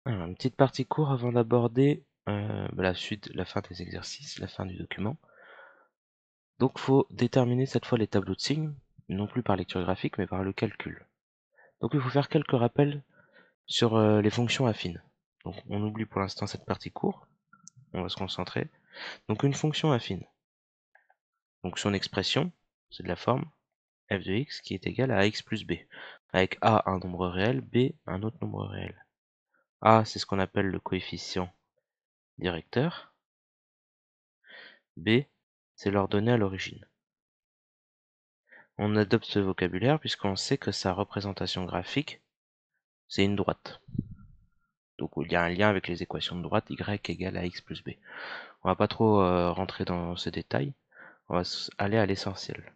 Alors, une petite partie court avant d'aborder la suite, la fin des exercices, la fin du document. Donc, il faut déterminer cette fois les tableaux de signes, non plus par lecture graphique, mais par le calcul. Donc, il faut faire quelques rappels sur les fonctions affines. Donc, on oublie pour l'instant cette partie court. On va se concentrer. Donc, une fonction affine. Donc, son expression, c'est de la forme f de x qui est égale à x plus b, avec a un nombre réel, b un autre nombre réel. A, c'est ce qu'on appelle le coefficient directeur. B, c'est l'ordonnée à l'origine. On adopte ce vocabulaire puisqu'on sait que sa représentation graphique, c'est une droite. Donc il y a un lien avec les équations de droite, y égale à x plus b. On va pas trop rentrer dans ces détails, on va aller à l'essentiel.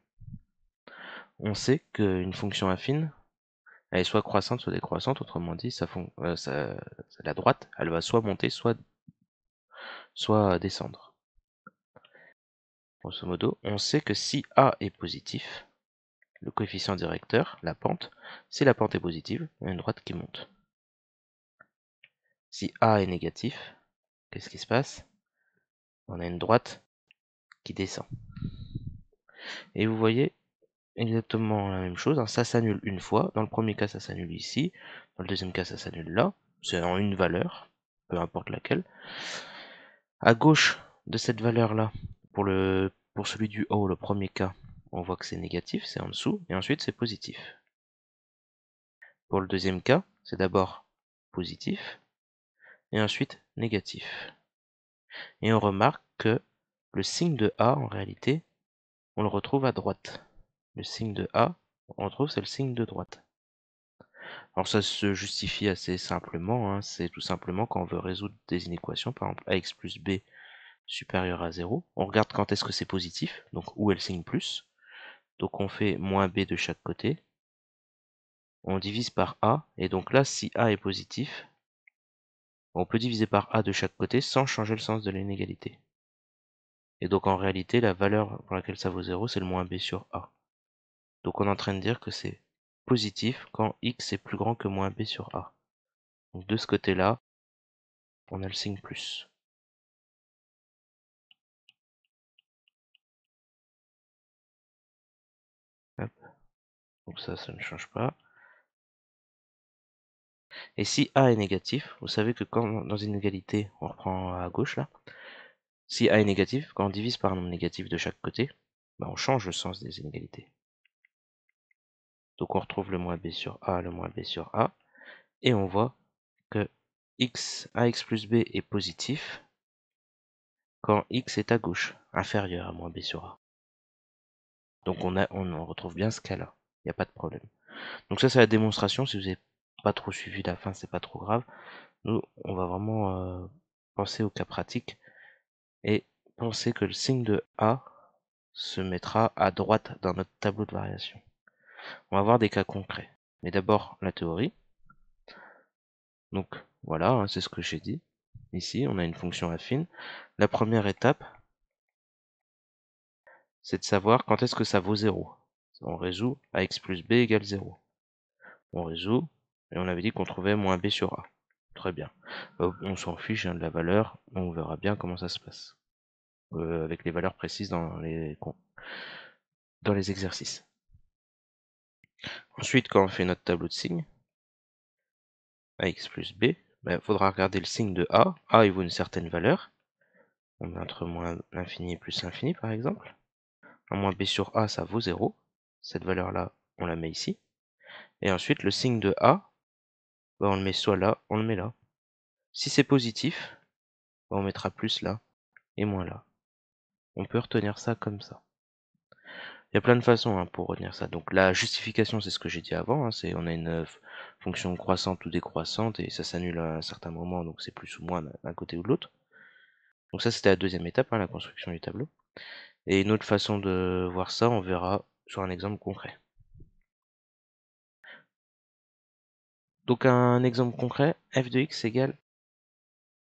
On sait qu'une fonction affine, elle est soit croissante, soit décroissante, autrement dit, la droite, elle va soit monter, soit descendre. Grosso modo, on sait que si a est positif, le coefficient directeur, la pente, si la pente est positive, on a une droite qui monte. Si a est négatif, qu'est-ce qui se passe? On a une droite qui descend. Et vous voyez exactement la même chose, hein, ça s'annule une fois. Dans le premier cas, ça s'annule ici. Dans le deuxième cas, ça s'annule là. C'est en une valeur, peu importe laquelle. À gauche de cette valeur-là, pour celui du haut, le premier cas, on voit que c'est négatif, c'est en dessous, et ensuite c'est positif. Pour le deuxième cas, c'est d'abord positif, et ensuite négatif. Et on remarque que le signe de A, en réalité, on le retrouve à droite. Le signe de A, on retrouve, c'est le signe de droite. Alors ça se justifie assez simplement, hein, c'est tout simplement quand on veut résoudre des inéquations, par exemple ax plus b supérieur à 0, on regarde quand est-ce que c'est positif, donc où est le signe plus, donc on fait moins b de chaque côté, on divise par a, et donc là si a est positif, on peut diviser par a de chaque côté sans changer le sens de l'inégalité. Et donc en réalité, la valeur pour laquelle ça vaut 0, c'est le moins b sur a. Donc on est en train de dire que c'est positif quand x est plus grand que moins b sur a. Donc de ce côté-là, on a le signe plus. Hop. Donc ça ne change pas. Et si a est négatif, vous savez que quand dans une égalité, on reprend à gauche là, si a est négatif, quand on divise par un nombre négatif de chaque côté, bah on change le sens des inégalités. Donc on retrouve le moins b sur a, le moins b sur a, et on voit que ax plus b est positif quand x est à gauche, inférieur à moins b sur a. Donc on retrouve bien ce cas-là, il n'y a pas de problème. Donc ça c'est la démonstration, si vous n'avez pas trop suivi la fin, c'est pas trop grave. Nous, on va vraiment penser au cas pratique et penser que le signe de A se mettra à droite dans notre tableau de variation. On va voir des cas concrets. Mais d'abord la théorie. Donc voilà, hein, c'est ce que j'ai dit. Ici, on a une fonction affine. La première étape, c'est de savoir quand est-ce que ça vaut 0. On résout ax plus b égale 0. On résout, et on avait dit qu'on trouvait moins b sur a. Très bien. On s'en fiche hein, de la valeur, on verra bien comment ça se passe. Avec les valeurs précises dans les exercices. Ensuite, quand on fait notre tableau de signes, ax plus b, il faudra regarder le signe de a. A, il vaut une certaine valeur. On met entre moins l'infini et plus l'infini, par exemple. Un moins b sur a, ça vaut 0. Cette valeur-là, on la met ici. Et ensuite, le signe de a, on le met soit là, on le met là. Si c'est positif, on mettra plus là et moins là. On peut retenir ça comme ça. Il y a plein de façons hein, pour retenir ça. Donc la justification, c'est ce que j'ai dit avant. Hein, c'est on a une fonction croissante ou décroissante et ça s'annule à un certain moment, donc c'est plus ou moins d'un côté ou de l'autre. Donc ça, c'était la deuxième étape, hein, la construction du tableau. Et une autre façon de voir ça, on verra sur un exemple concret. Donc un exemple concret, f de x égale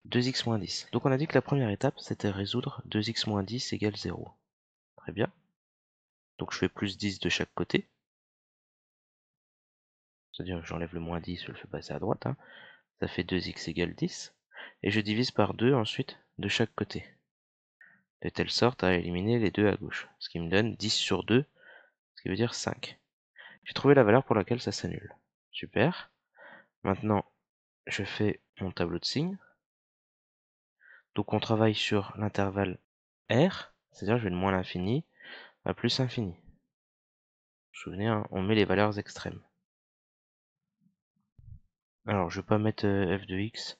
2x moins 10. Donc on a dit que la première étape, c'était résoudre 2x moins 10 égale 0. Très bien. Donc je fais plus 10 de chaque côté. C'est-à-dire que j'enlève le moins 10, je le fais passer à droite. Hein. ça fait 2x égale 10, et je divise par 2 ensuite de chaque côté, de telle sorte à éliminer les deux à gauche, ce qui me donne 10 sur 2, ce qui veut dire 5. J'ai trouvé la valeur pour laquelle ça s'annule. Super. Maintenant, je fais mon tableau de signes. Donc on travaille sur l'intervalle R, c'est-à-dire je vais de moins l'infini à plus l'infini. Vous vous souvenez, hein, on met les valeurs extrêmes. Alors je vais pas mettre f de x,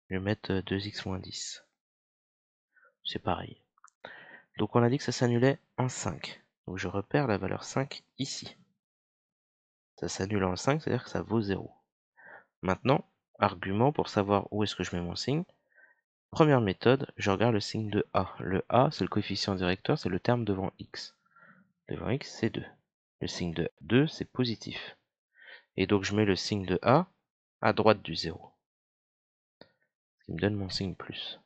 je vais mettre 2x moins 10. C'est pareil. Donc on a dit que ça s'annulait en 5. Donc je repère la valeur 5 ici. Ça s'annule en 5, c'est-à-dire que ça vaut 0. Maintenant, argument pour savoir où est-ce que je mets mon signe. Première méthode, je regarde le signe de A. Le A, c'est le coefficient directeur, c'est le terme devant x. Devant x, c'est 2. Le signe de 2, c'est positif. Et donc je mets le signe de A à droite du 0. Ce qui me donne mon signe plus.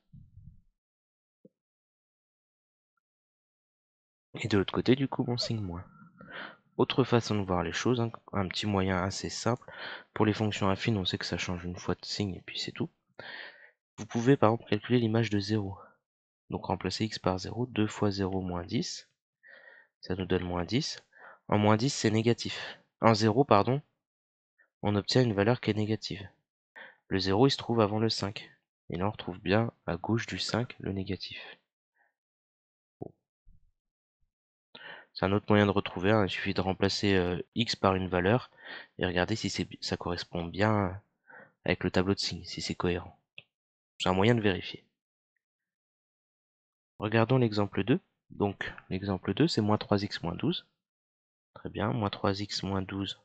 Et de l'autre côté, du coup, mon signe moins. Autre façon de voir les choses, hein, un petit moyen assez simple. Pour les fonctions affines, on sait que ça change une fois de signe et puis c'est tout. Vous pouvez par exemple calculer l'image de 0. Donc remplacer x par 0, 2 fois 0 moins 10. Ça nous donne moins 10. En moins 10, c'est négatif. En 0, pardon, on obtient une valeur qui est négative. Le 0, il se trouve avant le 5. Et là, on retrouve bien à gauche du 5 le négatif. Bon. C'est un autre moyen de retrouver, hein. Il suffit de remplacer x par une valeur et regarder si ça correspond bien avec le tableau de signes, si c'est cohérent. C'est un moyen de vérifier. Regardons l'exemple 2. Donc, l'exemple 2, c'est moins 3x moins 12. Très bien, moins 3x moins 12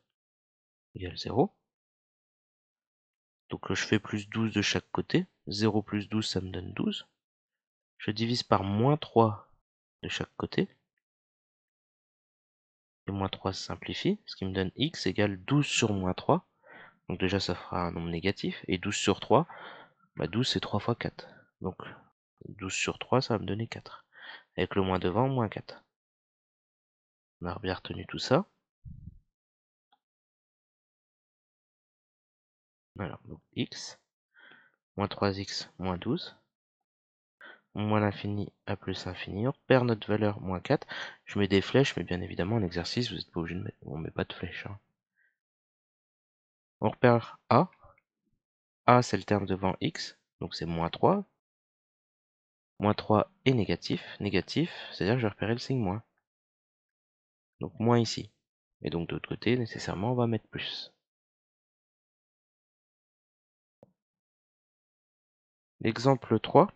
égale 0. Donc je fais plus 12 de chaque côté. 0 plus 12, ça me donne 12. Je divise par moins 3 de chaque côté. Et moins 3 se simplifie, ce qui me donne x égale 12 sur moins 3. Donc déjà, ça fera un nombre négatif. Et 12 sur 3, 12 c'est 3 fois 4. Donc 12 sur 3, ça va me donner 4. Avec le moins devant, moins 4. On a bien retenu tout ça. Alors, donc x, moins 3x, moins 12. Moins l'infini à plus l'infini. On repère notre valeur, moins 4. Je mets des flèches, mais bien évidemment, en exercice, vous n'êtes pas obligé de mettre. On met pas de flèches. Hein. On repère a. A, c'est le terme devant x. Donc c'est moins 3. Moins 3 est négatif. Négatif, c'est-à-dire que je vais repérer le signe moins. Donc moins ici. Et donc de l'autre côté, nécessairement, on va mettre plus. L'exemple 3.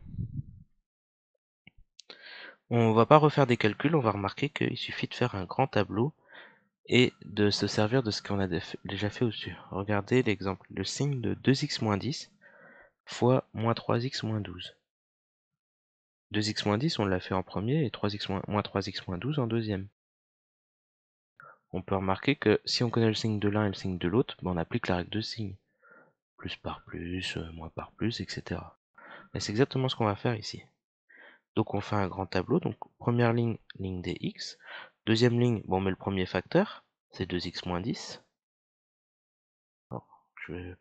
On va pas refaire des calculs, on va remarquer qu'il suffit de faire un grand tableau et de se servir de ce qu'on a déjà fait au-dessus. Regardez l'exemple, le signe de 2x moins 10 fois moins 3x moins 12. 2x moins 10, on l'a fait en premier, et 3x moins 3x moins 12 en deuxième. On peut remarquer que si on connaît le signe de l'un et le signe de l'autre, on applique la règle de signe. Plus par plus, moins par plus, etc. Et c'est exactement ce qu'on va faire ici. Donc on fait un grand tableau, donc première ligne, ligne des x. Deuxième ligne, bon, on met le premier facteur, c'est 2x moins 10. Alors, je vais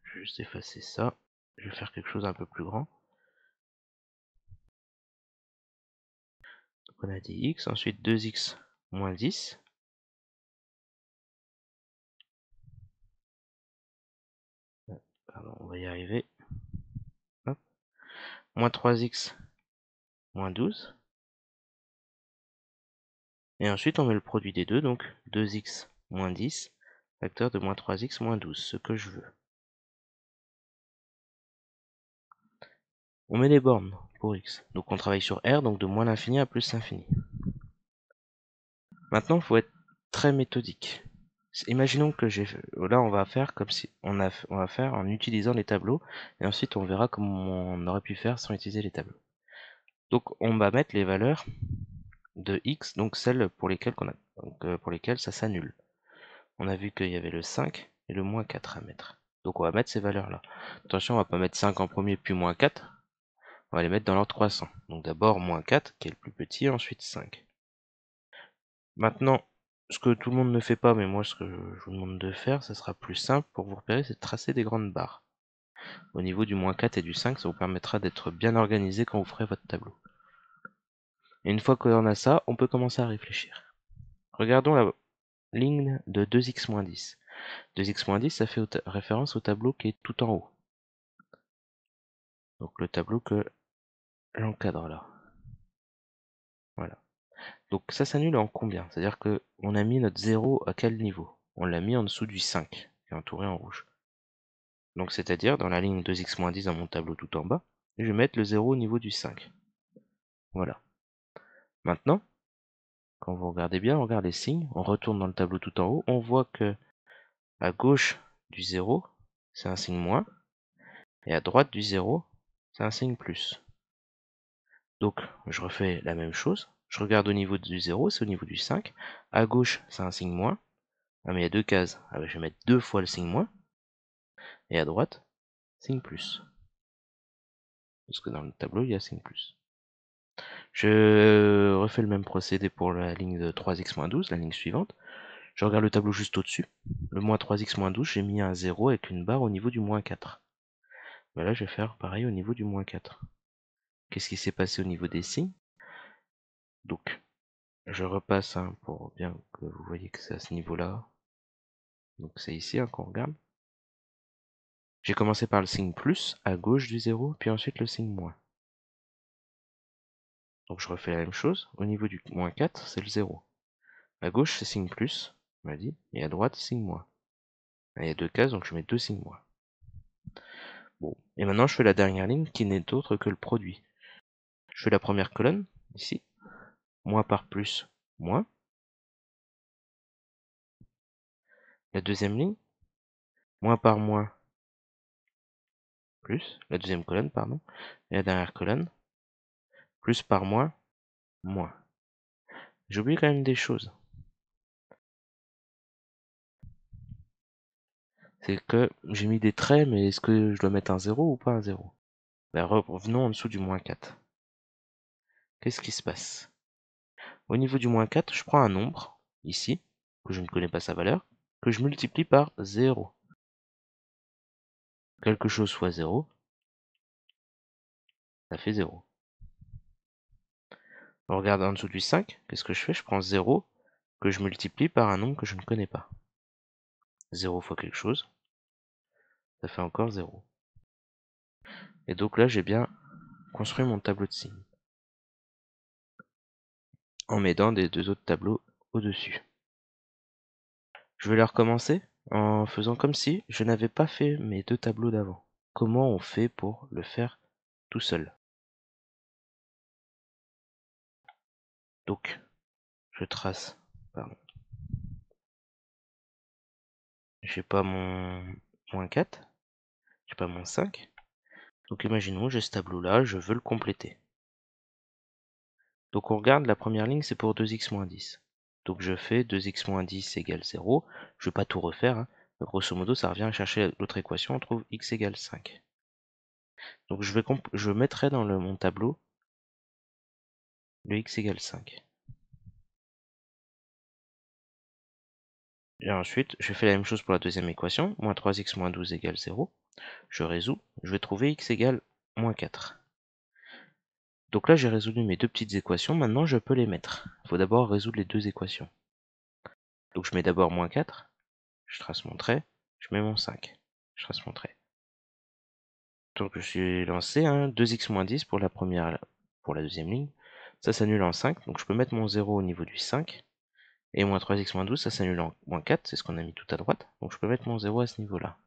juste effacer ça. Je vais faire quelque chose un peu plus grand. Donc on a dit x, ensuite 2x moins 10. Pardon, on va y arriver. Hop. Moins 3x moins 12. Et ensuite on met le produit des deux, donc 2x moins 10, facteur de moins 3x moins 12, ce que je veux. On met les bornes pour x. Donc on travaille sur R, donc de moins l'infini à plus l'infini. Maintenant, il faut être très méthodique. Imaginons que là on va faire comme si on va faire en utilisant les tableaux, et ensuite on verra comment on aurait pu faire sans utiliser les tableaux. Donc on va mettre les valeurs de x, donc celles pour lesquelles, pour lesquelles ça s'annule. On a vu qu'il y avait le 5 et le moins 4 à mettre. Donc on va mettre ces valeurs-là. Attention, on va pas mettre 5 en premier puis moins 4. On va les mettre dans l'ordre croissant. Donc d'abord moins 4 qui est le plus petit, ensuite 5. Maintenant, ce que tout le monde ne fait pas, mais moi ce que je vous demande de faire, ça sera plus simple pour vous repérer, c'est de tracer des grandes barres. Au niveau du -4 et du 5, ça vous permettra d'être bien organisé quand vous ferez votre tableau. Et une fois qu'on a ça, on peut commencer à réfléchir. Regardons la ligne de 2x-10. 2x-10, ça fait référence au tableau qui est tout en haut. Donc le tableau que j'encadre là. Voilà. Donc ça s'annule en combien? C'est-à-dire que on a mis notre 0 à quel niveau? On l'a mis en dessous du 5, qui est entouré en rouge. Donc c'est-à-dire, dans la ligne 2x-10 dans mon tableau tout en bas, je vais mettre le 0 au niveau du 5. Voilà. Maintenant, quand vous regardez bien, on regarde les signes, on retourne dans le tableau tout en haut, on voit que à gauche du 0, c'est un signe moins, et à droite du 0, c'est un signe plus. Donc, je refais la même chose, je regarde au niveau du 0, c'est au niveau du 5, à gauche, c'est un signe moins, ah mais il y a deux cases, ah ben, je vais mettre 2 fois le signe moins, et à droite, signe plus. Parce que dans le tableau, il y a signe plus. Je refais le même procédé pour la ligne de 3x-12, la ligne suivante. Je regarde le tableau juste au-dessus. Le moins 3x-12, j'ai mis un 0 avec une barre au niveau du -4. Ben là, je vais faire pareil au niveau du -4. Qu'est-ce qui s'est passé au niveau des signes? Donc, je repasse pour bien que vous voyez que c'est à ce niveau-là. Donc c'est ici qu'on regarde. J'ai commencé par le signe plus à gauche du 0, puis ensuite le signe moins. Donc je refais la même chose. Au niveau du -4, c'est le 0. À gauche, c'est signe plus, on m'a dit, et à droite, signe moins. Il y a deux cases, donc je mets deux signes moins. Bon, et maintenant je fais la dernière ligne qui n'est autre que le produit. Je fais la première colonne, ici, moins par plus, moins. La deuxième ligne, moins par moins, plus. La deuxième colonne, pardon. Et la dernière colonne, plus par moins, moins. J'ai oublié quand même des choses. C'est que j'ai mis des traits, mais est-ce que je dois mettre un 0 ou pas un 0? Ben, revenons en dessous du -4. Qu'est-ce qui se passe? Au niveau du -4, je prends un nombre, ici, que je ne connais pas sa valeur, que je multiplie par 0. Quelque chose fois 0, ça fait 0. On regarde en dessous du 5, qu'est-ce que je fais? Je prends 0, que je multiplie par un nombre que je ne connais pas. 0 fois quelque chose, ça fait encore 0. Et donc là, j'ai bien construit mon tableau de signes, en mettant des deux autres tableaux au-dessus. Je vais les recommencer en faisant comme si je n'avais pas fait mes deux tableaux d'avant. Comment on fait pour le faire tout seul? Donc, je trace, pardon, j'ai pas mon -4, j'ai pas mon 5. Donc imaginons, j'ai ce tableau-là, je veux le compléter. Donc on regarde, la première ligne, c'est pour 2x-10. Donc je fais 2x-10 égale 0. Je ne vais pas tout refaire, hein. Grosso modo, ça revient à chercher l'autre équation, on trouve x égale 5. Donc je mettrai dans mon tableau le x égale 5. Et ensuite, je fais la même chose pour la deuxième équation, moins 3x-12 égale 0. Je résous, je vais trouver x égale moins 4. Donc là, j'ai résolu mes deux petites équations, maintenant je peux les mettre. Il faut d'abord résoudre les deux équations. Donc je mets d'abord moins 4, je trace mon trait, je mets mon 5, je trace mon trait. Donc je suis lancé, 2x-10 pour pour la deuxième ligne, ça s'annule en 5, donc je peux mettre mon 0 au niveau du 5, et moins 3x-12, ça s'annule en moins 4, c'est ce qu'on a mis tout à droite, donc je peux mettre mon 0 à ce niveau-là.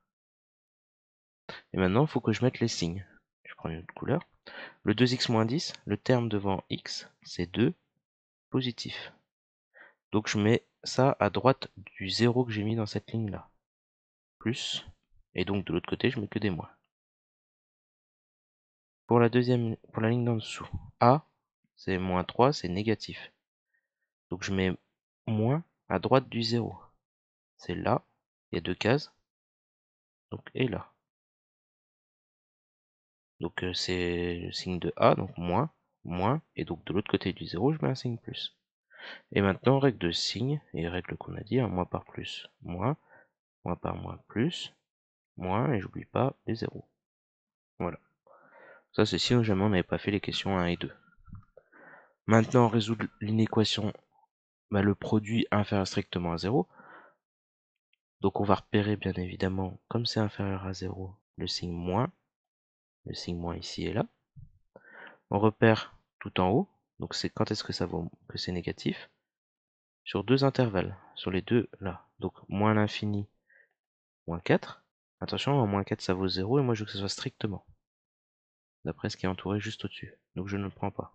Et maintenant, il faut que je mette les signes. Je prends une autre couleur. Le 2x-10, le terme devant x, c'est 2, positif. Donc je mets ça à droite du 0 que j'ai mis dans cette ligne-là. Plus, et donc de l'autre côté, je mets que des moins. Pour la ligne d'en dessous, A, c'est moins 3, c'est négatif. Donc je mets moins à droite du 0. C'est là, il y a deux cases, donc et là. Donc c'est le signe de A, donc moins, moins, et donc de l'autre côté du 0, je mets un signe plus. Et maintenant, règle de signe, et règle qu'on a dit, hein, moins par plus, moins par moins plus, moins, et j'oublie pas les zéros. Voilà. Ça, c'est si jamais on n'avait pas fait les questions 1 et 2. Maintenant, résoudre l'inéquation, le produit inférieur strictement à 0. Donc on va repérer bien évidemment, comme c'est inférieur à 0, le signe moins ici et là. On repère tout en haut, donc c'est quand est-ce que ça vaut que c'est négatif, sur deux intervalles, sur les deux là. Donc moins l'infini, moins 4. Attention, en moins 4 ça vaut 0 et moi je veux que ce soit strictement, d'après ce qui est entouré juste au-dessus. Donc je ne le prends pas.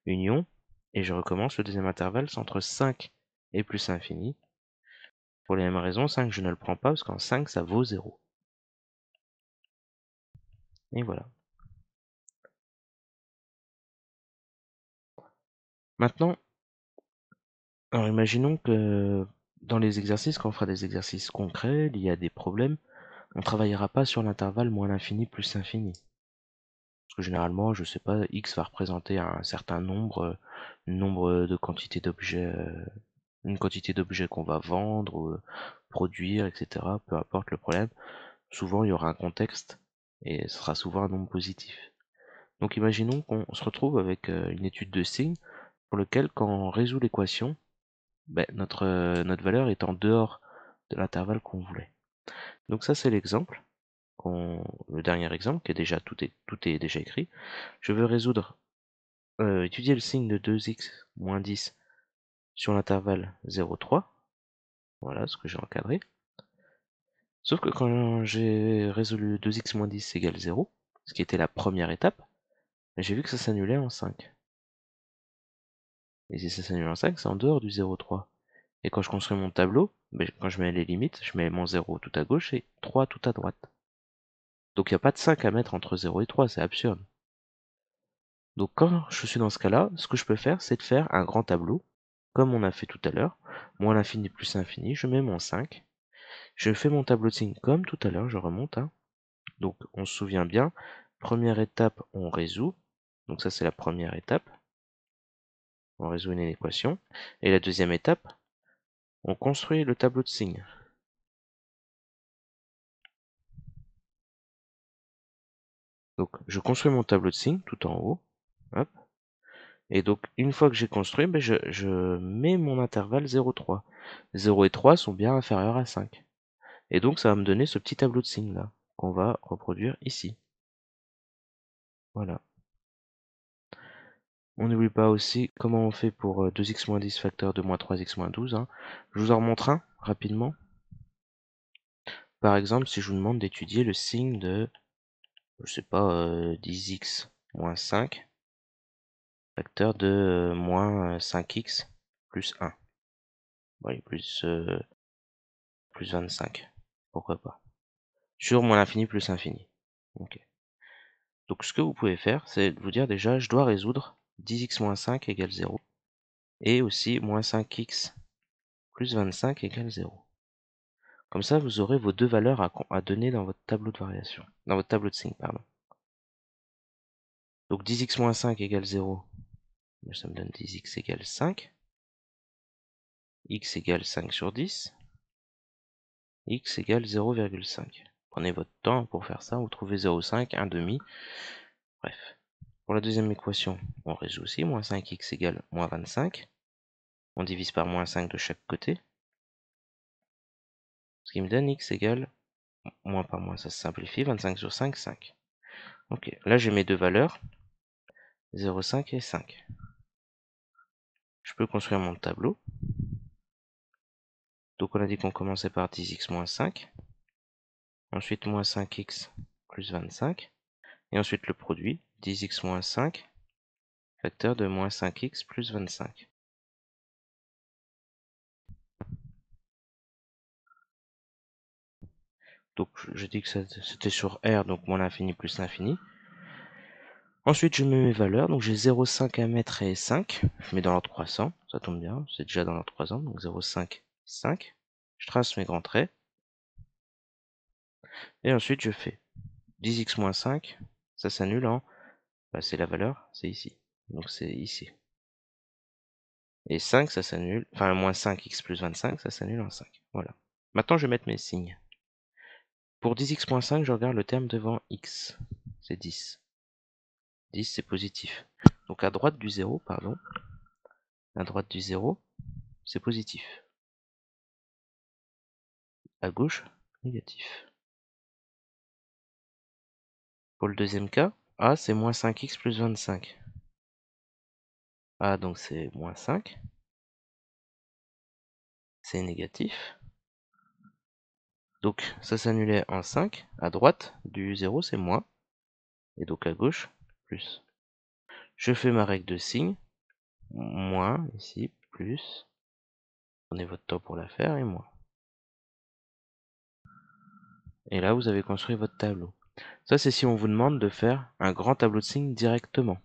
Union, et je recommence, le deuxième intervalle, c'est entre 5 et plus infini. Pour les mêmes raisons, 5 je ne le prends pas parce qu'en 5 ça vaut 0. Et voilà. Maintenant, alors imaginons que dans les exercices, quand on fera des exercices concrets liés à des problèmes, on ne travaillera pas sur l'intervalle moins l'infini plus l'infini. Parce que généralement, je sais pas, x va représenter un certain nombre, nombre de quantités d'objets, une quantité d'objets qu'on va vendre, ou produire, etc. Peu importe le problème. Souvent, il y aura un contexte et ce sera souvent un nombre positif. Donc imaginons qu'on se retrouve avec une étude de signes pour lequel, quand on résout l'équation, notre valeur est en dehors de l'intervalle qu'on voulait. Donc ça, c'est l'exemple, le dernier exemple, qui est déjà tout est déjà écrit. Je veux résoudre, étudier le signe de 2x moins 10 sur l'intervalle 0,3. Voilà ce que j'ai encadré. Sauf que quand j'ai résolu 2x moins 10 égale 0, ce qui était la première étape, j'ai vu que ça s'annulait en 5. Et si ça s'annule en 5, c'est en dehors du 0,3. Et quand je construis mon tableau, quand je mets les limites, je mets mon 0 tout à gauche et 3 tout à droite. Donc il n'y a pas de 5 à mettre entre 0 et 3, c'est absurde. Donc quand je suis dans ce cas-là, ce que je peux faire, c'est de faire un grand tableau, comme on a fait tout à l'heure, moins l'infini plus l'infini, je mets mon 5, je fais mon tableau de signes comme tout à l'heure, je remonte, hein. Donc on se souvient bien, première étape, on résout, donc ça c'est la première étape, on résout une équation, et la deuxième étape, on construit le tableau de signes. Donc je construis mon tableau de signes tout en haut, hop. Et donc, une fois que j'ai construit, je mets mon intervalle 0,3. 0 et 3 sont bien inférieurs à 5. Et donc, ça va me donner ce petit tableau de signes là, qu'on va reproduire ici. Voilà. On n'oublie pas aussi comment on fait pour 2x moins 10 facteur de moins 3x moins 12. Hein. Je vous en remontre un rapidement. Par exemple, si je vous demande d'étudier le signe de, je sais pas, 10x moins 5 facteur de moins 5x plus 1. Oui, plus 25. Pourquoi pas. Sur moins l'infini plus l'infini. Ok. Donc ce que vous pouvez faire, c'est de vous dire déjà, je dois résoudre 10x moins 5 égale 0. Et aussi moins 5x plus 25 égale 0. Comme ça, vous aurez vos deux valeurs à donner dans votre tableau de variation. Dans votre tableau de signes, pardon. Donc 10x moins 5 égale 0. Ça me donne 10x égale 5. X égale 5 sur 10. X égale 0,5. Prenez votre temps pour faire ça, vous trouvez 0,5, 1 demi. Bref. Pour la deuxième équation, on résout aussi, moins 5x égale moins 25. On divise par moins 5 de chaque côté. Ce qui me donne x égale, moins par moins, ça se simplifie, 25 sur 5, 5. Ok, là j'ai mes deux valeurs, 0,5 et 5. Je peux construire mon tableau. Donc on a dit qu'on commençait par 10x moins 5. Ensuite moins 5x plus 25. Et ensuite le produit, 10x moins 5, facteur de moins 5x plus 25. Donc je dis que c'était sur R, donc moins l'infini plus l'infini. Ensuite, je mets mes valeurs, donc j'ai 0,5 à mettre et 5. Je mets dans l'ordre croissant, ça tombe bien, c'est déjà dans l'ordre croissant, donc 0,5, 5. Je trace mes grands traits. Et ensuite, je fais 10x moins 5, ça s'annule en, c'est la valeur, c'est ici. Donc c'est ici. Et 5, ça s'annule. Enfin, moins 5x plus 25, ça s'annule en 5. Voilà. Maintenant, je vais mettre mes signes. Pour 10x moins 5, je regarde le terme devant x. C'est 10. 10, c'est positif. Donc à droite du 0, pardon. À droite du 0, c'est positif. À gauche, négatif. Pour le deuxième cas, A, c'est moins 5x plus 25. A, donc c'est moins 5. C'est négatif. Donc ça s'annulait en 5. À droite du 0, c'est moins. Et donc à gauche, plus. Je fais ma règle de signe. Moins, ici, plus. Prenez votre temps pour la faire, et moins. Et là, vous avez construit votre tableau. Ça, c'est si on vous demande de faire un grand tableau de signes directement.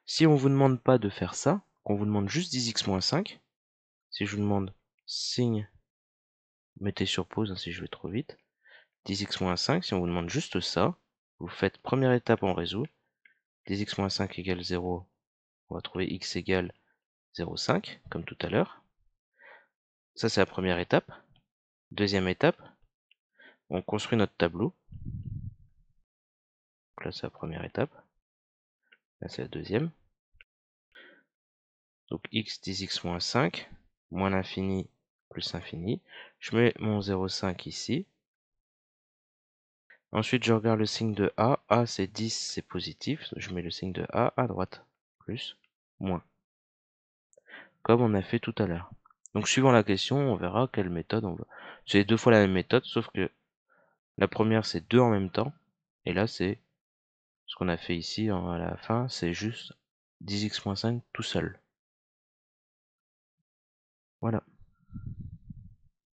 Si on vous demande pas de faire ça, qu'on vous demande juste 10x moins 5, si je vous demande signe, mettez sur pause hein, si je vais trop vite, 10x moins 5, si on vous demande juste ça, vous faites première étape, on résout, 10x moins 5 égale 0, on va trouver x égale 0,5, comme tout à l'heure. Ça, c'est la première étape. Deuxième étape, on construit notre tableau. Donc là, c'est la première étape. Là, c'est la deuxième. Donc x 10x moins 5, moins l'infini plus l'infini. Je mets mon 0,5 ici. Ensuite, je regarde le signe de A. A, c'est 10, c'est positif. Je mets le signe de A à droite. Plus, moins. Comme on a fait tout à l'heure. Donc, suivant la question, on verra quelle méthode on veut. C'est deux fois la même méthode, sauf que la première, c'est deux en même temps. Et là, c'est ce qu'on a fait ici à la fin, c'est juste 10x moins 5 tout seul. Voilà.